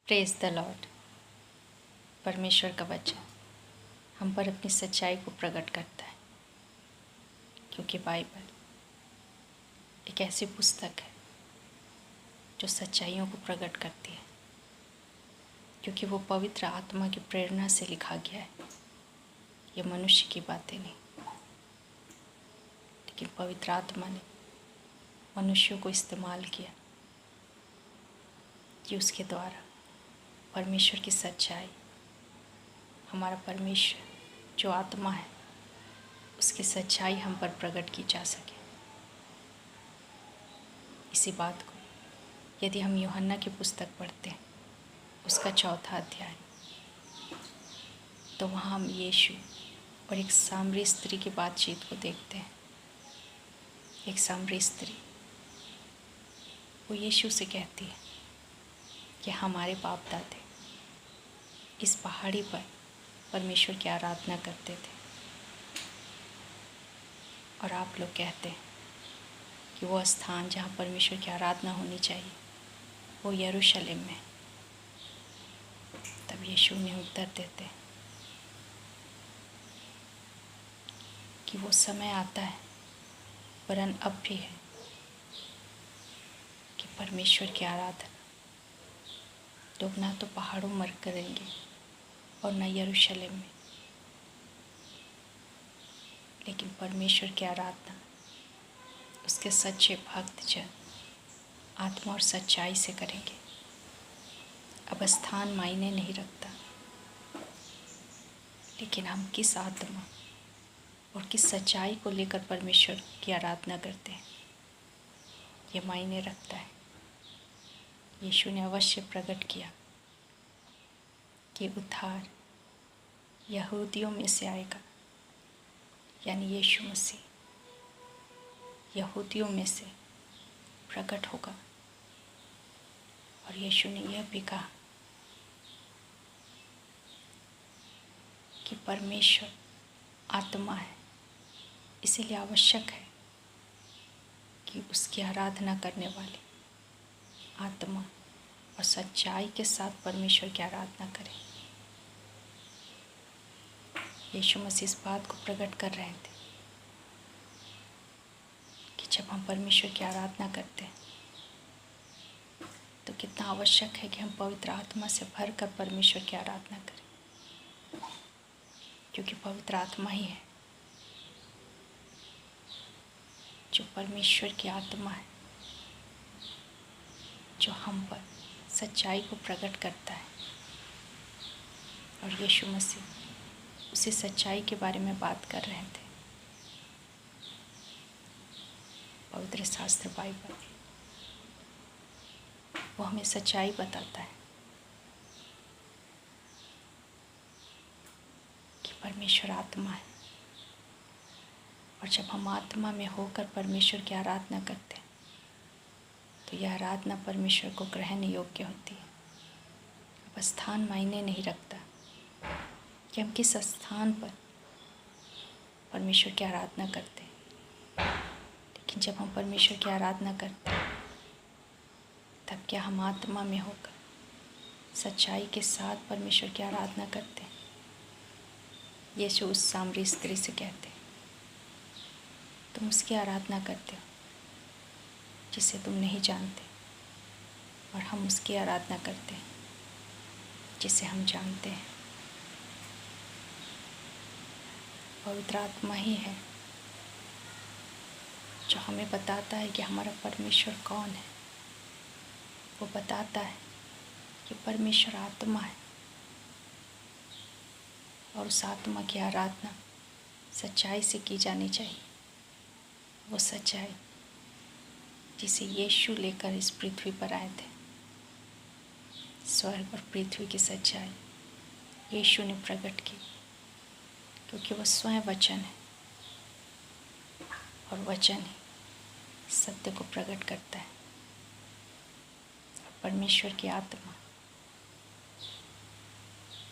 Praise the Lord. परमेश्वर का वचन हम पर अपनी सच्चाई को प्रकट करता है, क्योंकि बाइबल एक ऐसी पुस्तक है जो सच्चाइयों को प्रकट करती है, क्योंकि वो पवित्र आत्मा की प्रेरणा से लिखा गया है। ये मनुष्य की बातें नहीं, लेकिन पवित्र आत्मा ने मनुष्यों को इस्तेमाल किया कि उसके द्वारा परमेश्वर की सच्चाई, हमारा परमेश्वर जो आत्मा है, उसकी सच्चाई हम पर प्रकट की जा सके। इसी बात को यदि हम यूहन्ना की पुस्तक पढ़ते हैं, उसका 4 अध्याय, तो वहाँ हम यीशु और एक सामरी स्त्री की बातचीत को देखते हैं। एक सामरी स्त्री वो यीशु से कहती है कि हमारे बाप दादे इस पहाड़ी पर परमेश्वर की आराधना करते थे, और आप लोग कहते हैं कि वो स्थान जहाँ परमेश्वर की आराधना होनी चाहिए वो यरूशलेम में। तब यीशु ने उत्तर देते कि वो समय आता है, वरन अब भी है, कि परमेश्वर की आराधना लोग ना तो पहाड़ों में करेंगे और न यरूशलेम में, लेकिन परमेश्वर की आराधना उसके सच्चे भक्त जन आत्मा और सच्चाई से करेंगे। अब स्थान मायने नहीं रखता, लेकिन हम किस आत्मा और किस सच्चाई को लेकर परमेश्वर की आराधना करते हैं, ये मायने रखता है। यीशु ने अवश्य प्रकट किया कि उद्धार यहूदियों में से आएगा, यानी यीशु मसीह यहूदियों में से प्रकट होगा। और यीशु ने यह भी कहा कि परमेश्वर आत्मा है, इसीलिए आवश्यक है कि उसकी आराधना करने वाले आत्मा और सच्चाई के साथ परमेश्वर की आराधना करें। यीशु मसीह इस बात को प्रकट कर रहे थे कि जब हम परमेश्वर की आराधना करते हैं तो कितना आवश्यक है कि हम पवित्र आत्मा से भरकर परमेश्वर की आराधना करें, क्योंकि पवित्र आत्मा ही है जो परमेश्वर की आत्मा है, जो हम पर सच्चाई को प्रकट करता है। और यीशु मसीह उसी सच्चाई के बारे में बात कर रहे थे। पवित्र शास्त्र बाइबल वो हमें सच्चाई बताता है कि परमेश्वर आत्मा है, और जब हम आत्मा में होकर परमेश्वर की आराधना करते हैं तो यह आराधना परमेश्वर को ग्रहण योग्य होती है। अब स्थान मायने नहीं रखता कि हम किस स्थान पर परमेश्वर की आराधना करते हैं, लेकिन जब हम परमेश्वर की आराधना करते हैं तब क्या हम आत्मा में होकर सच्चाई के साथ परमेश्वर की आराधना करते हैं। यीशु उस सामरी स्त्री से कहते हैं, तुम उसकी आराधना करते हो जिसे तुम नहीं जानते, और हम उसकी आराधना करते हैं जिसे हम जानते हैं। पवित्र आत्मा ही है जो हमें बताता है कि हमारा परमेश्वर कौन है। वो बताता है कि परमेश्वर आत्मा है, और उस आत्मा की आराधना सच्चाई से की जानी चाहिए। वो सच्चाई जिसे यीशु लेकर इस पृथ्वी पर आए थे, स्वर्ग और पृथ्वी की सच्चाई यीशु ने प्रकट की, क्योंकि वो स्वयं वचन है, और वचन ही सत्य को प्रकट करता है। और परमेश्वर की आत्मा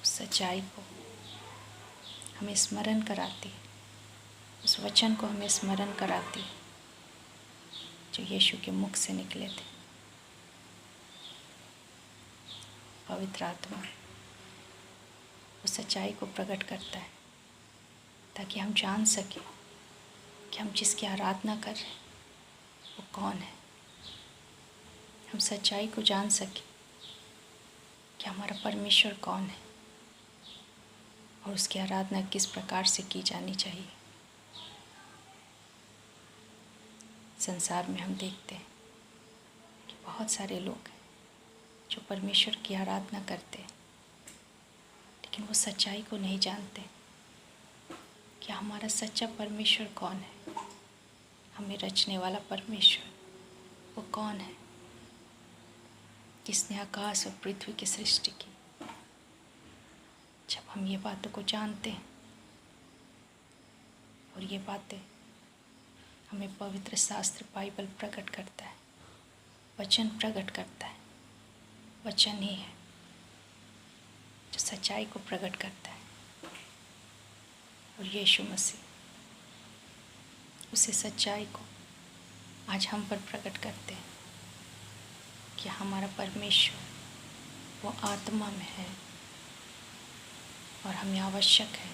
उस सच्चाई को हमें स्मरण कराती है, उस वचन को हमें स्मरण कराती है जो यीशु के मुख से निकले थे। पवित्र आत्मा वो सच्चाई को प्रकट करता है, ताकि हम जान सकें कि हम जिसकी आराधना कर रहे हैं वो कौन है। हम सच्चाई को जान सकें कि हमारा परमेश्वर कौन है और उसकी आराधना किस प्रकार से की जानी चाहिए। संसार में हम देखते हैं कि बहुत सारे लोग हैं जो परमेश्वर की आराधना करते हैं, लेकिन वो सच्चाई को नहीं जानते कि हमारा सच्चा परमेश्वर कौन है। हमें रचने वाला परमेश्वर वो कौन है, जिसने आकाश और पृथ्वी की सृष्टि की। जब हम ये बातों को जानते हैं और ये बातें हमें पवित्र शास्त्र बाइबल प्रकट करता है, वचन प्रकट करता है। वचन ही है जो सच्चाई को प्रकट करता है, और यीशु मसीह उसी सच्चाई को आज हम पर प्रकट करते हैं कि हमारा परमेश्वर वो आत्मा में है, और हमें आवश्यक है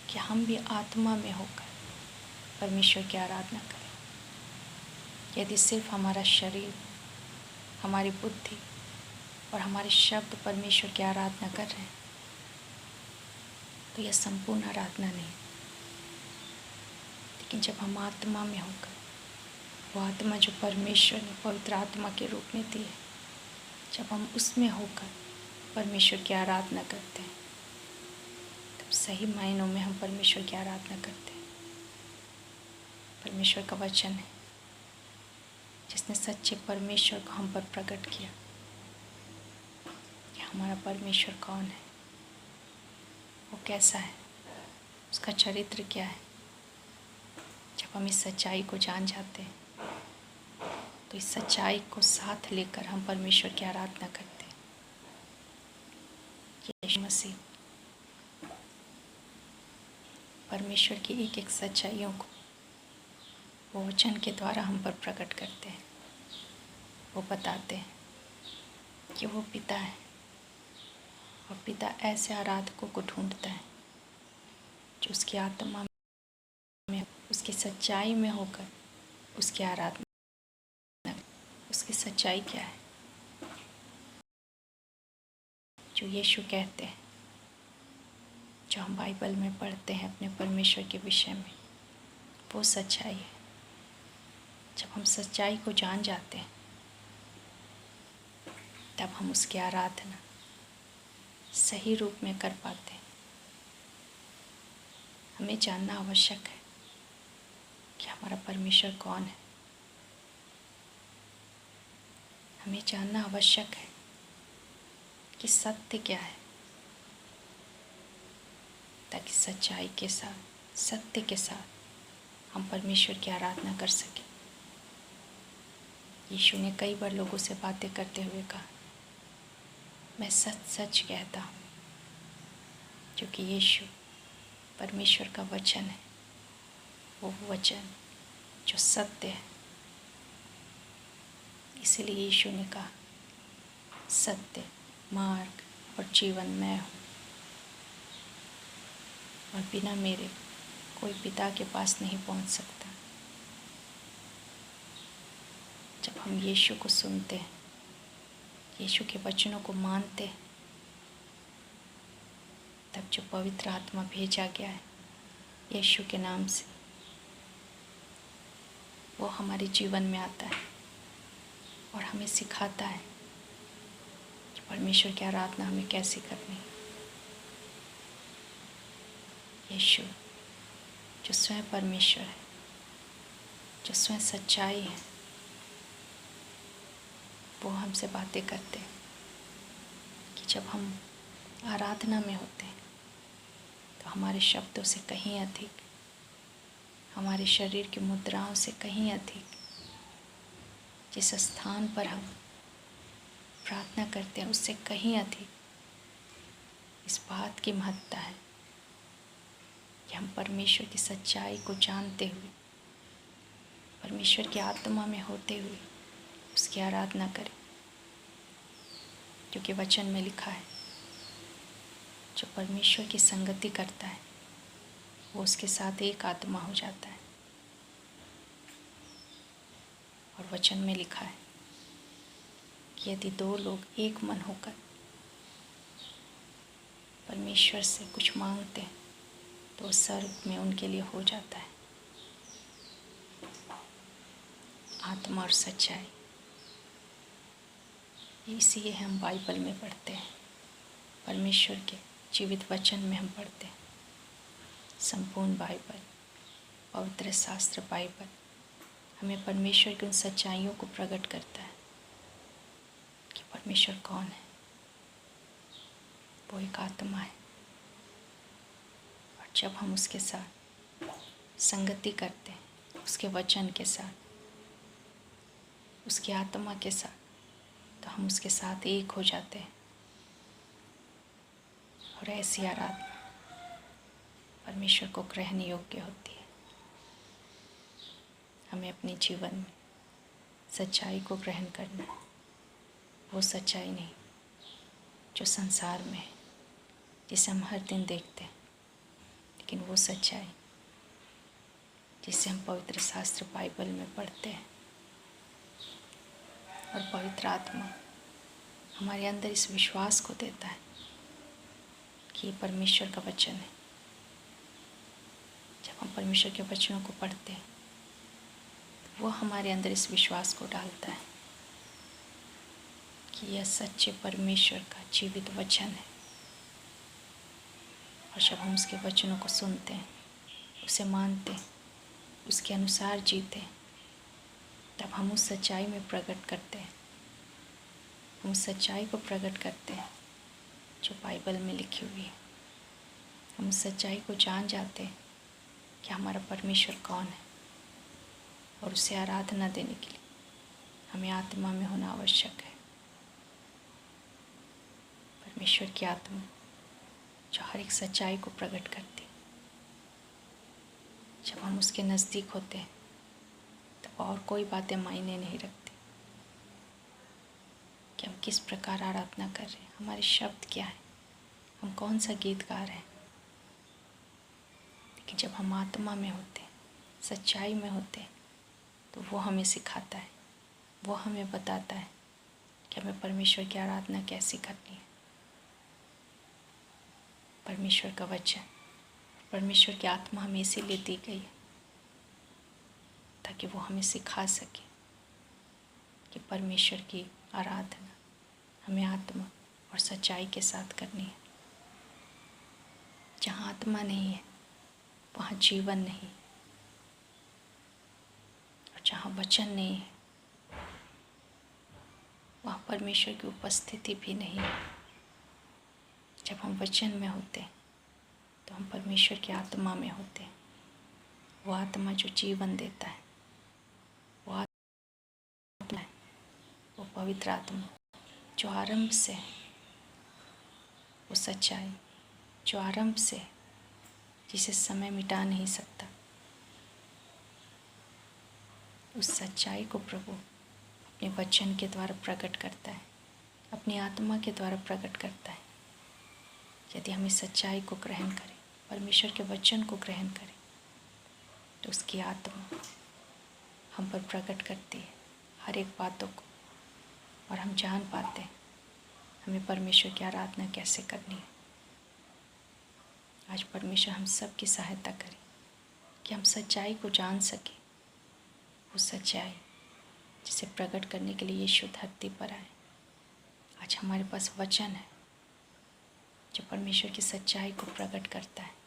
कि हम भी आत्मा में होकर परमेश्वर की आराधना करें। यदि सिर्फ हमारा शरीर, हमारी बुद्धि और हमारे शब्द परमेश्वर की आराधना कर रहे हैं तो यह संपूर्ण आराधना नहीं। लेकिन जब हम आत्मा में होकर, वो आत्मा जो परमेश्वर ने पवित्र आत्मा के रूप में दी है, जब हम उसमें होकर परमेश्वर की आराधना करते हैं, तब सही मायनों में हम परमेश्वर की आराधना करते हैं। परमेश्वर का वचन है जिसने सच्चे परमेश्वर को हम पर प्रकट किया कि हमारा परमेश्वर कौन है, वो कैसा है, उसका चरित्र क्या है। जब हम इस सच्चाई को जान जाते हैं तो इस सच्चाई को साथ लेकर हम परमेश्वर की आराधना करते हैं। यीशु मसीह परमेश्वर की एक एक सच्चाइयों को वो वचन के द्वारा हम पर प्रकट करते हैं। वो बताते हैं कि वो पिता है, और पिता ऐसे आराधकों को ढूंढता है जो उसकी आत्मा में, उसकी सच्चाई में होकर उसकी आराधना। उसकी सच्चाई क्या है जो यीशु कहते हैं, जो हम बाइबल में पढ़ते हैं अपने परमेश्वर के विषय में, वो सच्चाई है। जब हम सच्चाई को जान जाते हैं तब हम उसकी आराधना सही रूप में कर पाते हैं। हमें जानना आवश्यक है कि हमारा परमेश्वर कौन है। हमें जानना आवश्यक है कि सत्य क्या है, ताकि सच्चाई के साथ, सत्य के साथ हम परमेश्वर की आराधना कर सकें। यीशु ने कई बार लोगों से बातें करते हुए कहा, मैं सच सच कहता हूँ, क्योंकि यीशु परमेश्वर का वचन है, वो वचन जो सत्य है। इसलिए यीशु ने कहा, सत्य, मार्ग और जीवन मैं हूँ, और बिना मेरे कोई पिता के पास नहीं पहुँच सकता। जब हम यीशु को सुनते हैं, यीशु के वचनों को मानते हैं, तब जो पवित्र आत्मा भेजा गया है यीशु के नाम से, वो हमारे जीवन में आता है और हमें सिखाता है कि परमेश्वर की आराधना हमें कैसे करनी है। यीशु जो स्वयं परमेश्वर है, जो स्वयं सच्चाई है, वो हमसे बातें करते हैं कि जब हम आराधना में होते हैं तो हमारे शब्दों से कहीं अधिक, हमारे शरीर की मुद्राओं से कहीं अधिक, जिस स्थान पर हम प्रार्थना करते हैं उससे कहीं अधिक इस बात की महत्ता है कि हम परमेश्वर की सच्चाई को जानते हुए, परमेश्वर की आत्मा में होते हुए उसकी आराधना करें। क्योंकि वचन में लिखा है जो परमेश्वर की संगति करता है वो उसके साथ एक आत्मा हो जाता है। और वचन में लिखा है कि यदि दो लोग एक मन होकर परमेश्वर से कुछ मांगते हैं तो स्वर्ग में उनके लिए हो जाता है। आत्मा और सच्चाई, इसीलिए हम बाइबल में पढ़ते हैं, परमेश्वर के जीवित वचन में हम पढ़ते हैं। संपूर्ण बाइबल, पवित्र शास्त्र बाइबल हमें परमेश्वर की उन सच्चाइयों को प्रकट करता है कि परमेश्वर कौन है। वो एक आत्मा है और जब हम उसके साथ संगति करते हैं, उसके वचन के साथ, उसकी आत्मा के साथ, तो हम उसके साथ एक हो जाते हैं। और ऐसी आराधना परमेश्वर को ग्रहण योग्य होती है। हमें अपने जीवन में सच्चाई को ग्रहण करना है। वो सच्चाई नहीं जो संसार में है, जिसे हम हर दिन देखते हैं, लेकिन वो सच्चाई जिसे हम पवित्र शास्त्र बाइबल में पढ़ते हैं। और पवित्र आत्मा हमारे अंदर इस विश्वास को देता है कि ये परमेश्वर का वचन है। जब हम परमेश्वर के वचनों को पढ़ते हैं वो हमारे अंदर इस विश्वास को डालता है कि यह सच्चे परमेश्वर का जीवित वचन है। और जब हम उसके वचनों को सुनते हैं, उसे मानते हैं, उसके अनुसार जीते हैं, तब हम उस सच्चाई में प्रकट करते हैं। हम उस सच्चाई को प्रकट करते हैं जो बाइबल में लिखी हुई है। हम उस सच्चाई को जान जाते हैं कि हमारा परमेश्वर कौन है। और उसे आराधना देने के लिए हमें आत्मा में होना आवश्यक है। परमेश्वर की आत्मा जो हर एक सच्चाई को प्रकट करती है। जब हम उसके नज़दीक होते हैं तब और कोई बातें मायने नहीं रखती कि हम किस प्रकार आराधना कर रहे हैं, हमारे शब्द क्या हैं, हम कौन सा गीत गा रहे हैं। लेकिन जब हम आत्मा में होते हैं, सच्चाई में होते हैं, तो वो हमें सिखाता है, वो हमें बताता है कि हमें परमेश्वर की आराधना कैसी करनी है। परमेश्वर का वचन, परमेश्वर की आत्मा हमें इसीलिए दी गई है ताकि वो हमें सिखा सके कि परमेश्वर की आराधना हमें आत्मा और सच्चाई के साथ करनी है। जहाँ आत्मा नहीं है वहाँ जीवन नहीं, और जहाँ वचन नहीं है वहाँ परमेश्वर की उपस्थिति भी नहीं है। जब हम वचन में होते हैं तो हम परमेश्वर की आत्मा में होते हैं। वो आत्मा जो जीवन देता है, वो आत्मा है, वो पवित्र आत्मा जो आरंभ से है, वो सच्चाई जो आरंभ से है, जिसे समय मिटा नहीं सकता। उस सच्चाई को प्रभु अपने वचन के द्वारा प्रकट करता है, अपनी आत्मा के द्वारा प्रकट करता है। यदि हम इस सच्चाई को ग्रहण करें, परमेश्वर के वचन को ग्रहण करें, तो उसकी आत्मा हम पर प्रकट करती है हर एक बातों को, और हम जान पाते हैं हमें परमेश्वर की आराधना कैसे करनी है। आज परमेश्वर हम सब की सहायता करें कि हम सच्चाई को जान सकें, वो सच्चाई जिसे प्रकट करने के लिए यीशु धरती पर आए। आज हमारे पास वचन है जो परमेश्वर की सच्चाई को प्रकट करता है।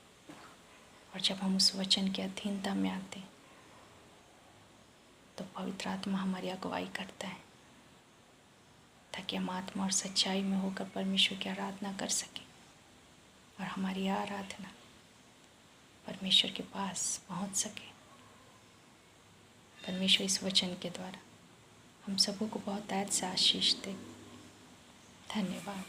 और जब हम उस वचन की अधीनता में आते हैं तो पवित्र आत्मा हमारी अगुवाई करता है ताकि हम आत्मा और सच्चाई में होकर परमेश्वर की आराधना कर सकें, और हमारी आराधना परमेश्वर के पास पहुंच सके। परमेश्वर इस वचन के द्वारा हम सबों को बहुत ऐद से आशीष दे। धन्यवाद।